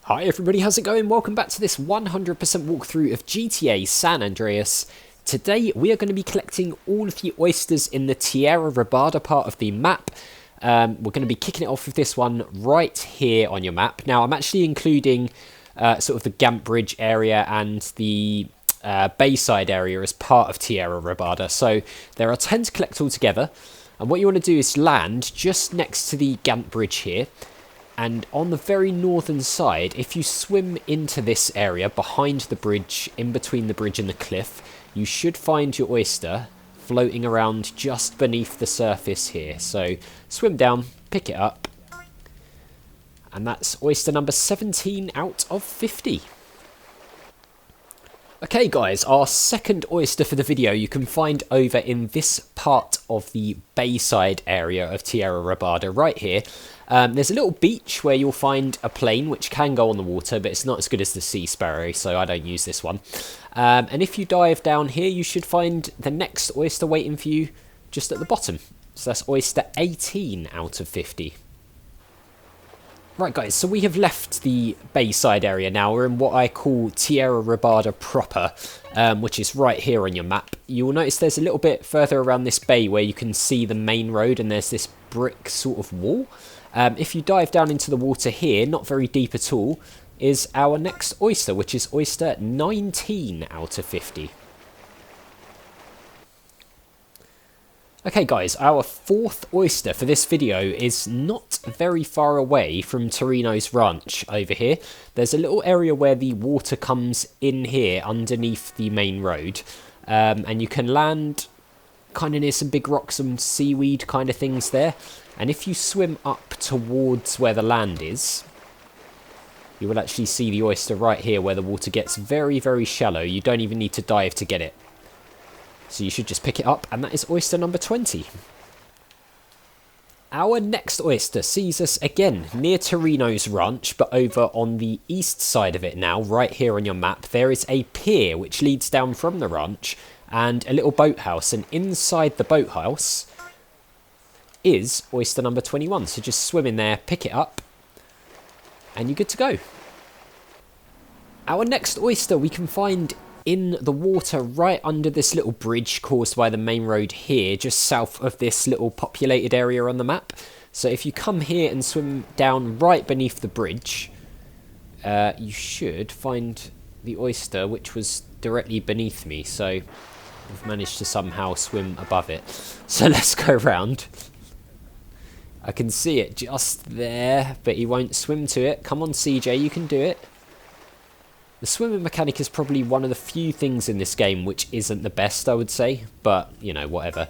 Hi everybody, how's it going? Welcome back to this 100% walkthrough of GTA San Andreas. Today we are going to be collecting all of the oysters in the TIERRA ROBADA part of the map. We're going to be kicking it off with this one right here on your map. Now I'm actually including sort of the Gant Bridge area and the Bayside area as part of TIERRA ROBADA. So there are 10 to collect all together. And what you want to do is land just next to the Gant Bridge here. And on the very northern side, if you swim into this area behind the bridge, in between the bridge and the cliff, you should find your oyster floating around just beneath the surface here. So swim down, pick it up, and that's oyster number 17 out of 50. Okay guys, our second oyster for the video you can find over in this part of the Bayside area of TIERRA ROBADA right here. There's a little beach where you'll find a plane which can go on the water, but it's not as good as the Sea Sparrow, so I don't use this one. And if you dive down here, you should find the next oyster waiting for you just at the bottom. So that's oyster 18 out of 50. Right guys, so we have left the Bayside area now. We're in what I call TIERRA ROBADA proper, which is right here on your map. You will notice there's a little bit further around this bay where you can see the main road and there's this brick sort of wall. If you dive down into the water here, not very deep at all, is our next oyster, which is oyster 19 out of 50. Okay guys, our fourth oyster for this video is not very far away from Torino's ranch over here. There's a little area where the water comes in here underneath the main road, and you can land kind of near some big rocks and seaweed kind of things there. And if you swim up towards where the land is, you will actually see the oyster right here where the water gets very, very shallow. You don't even need to dive to get it. So you should just pick it up, and that is oyster number 20. Our next oyster sees us again near Torino's ranch, but over on the east side of it now, right here on your map, there is a pier which leads down from the ranch and a little boathouse, and inside the boathouse is oyster number 21. So just swim in there, pick it up, and you're good to go. Our next oyster we can find in the water right under this little bridge caused by the main road here, just south of this little populated area on the map. So if you come here and swim down right beneath the bridge, you should find the oyster, which was directly beneath me. So I've managed to somehow swim above it. So let's go around. I can see it just there, but he won't swim to it. Come on, CJ, you can do it. The swimming mechanic is probably one of the few things in this game which isn't the best, I would say. But, you know, whatever.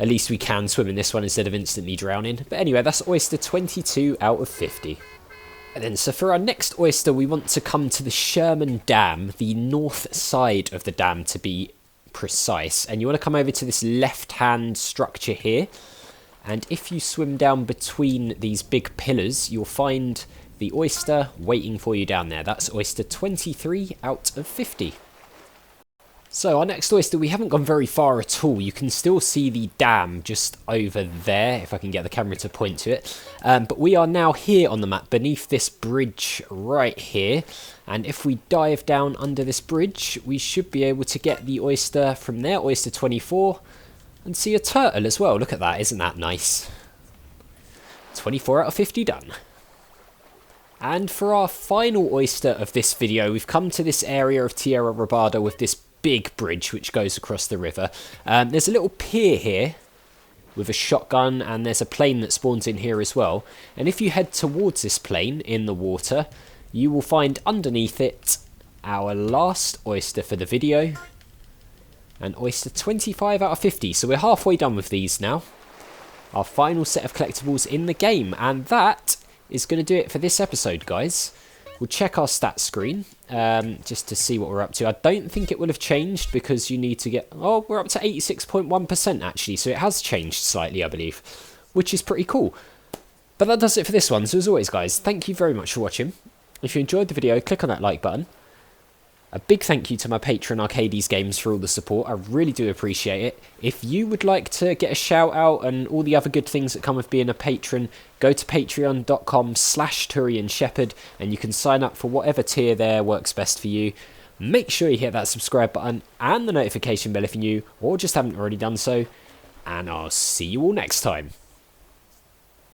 At least we can swim in this one instead of instantly drowning. But anyway, that's oyster 22 out of 50. And then, so for our next oyster, we want to come to the Sherman Dam, the north side of the dam to be precise. And you want to come over to this left-hand structure here. And if you swim down between these big pillars, you'll find the oyster waiting for you down there. That's oyster 23 out of 50. So our next oyster, we haven't gone very far at all. You can still see the dam just over there, if I can get the camera to point to it. But we are now here on the map, beneath this bridge right here. And if we dive down under this bridge, we should be able to get the oyster from there, oyster 24, and see a turtle as well. Look at that, isn't that nice? 24 out of 50 done. And for our final oyster of this video, we've come to this area of TIERRA ROBADA with this big bridge which goes across the river. There's a little pier here with a shotgun, and there's a plane that spawns in here as well. And if you head towards this plane in the water, you will find underneath it our last oyster for the video, and oyster 25 out of 50. So we're halfway done with these now. Our final set of collectibles in the game, and that is going to do it for this episode, guys. We'll check our stats screen just to see what we're up to. I don't think it will have changed because you need to get... Oh, we're up to 86.1% actually, so it has changed slightly, I believe, which is pretty cool. But that does it for this one. So as always, guys, thank you very much for watching. If you enjoyed the video, click on that like button. A big thank you to my patron Arcades Games for all the support, I really do appreciate it. If you would like to get a shout out and all the other good things that come with being a patron, go to patreon.com/TurianShepard and you can sign up for whatever tier there works best for you. Make sure you hit that subscribe button and the notification bell if you're new or just haven't already done so, and I'll see you all next time.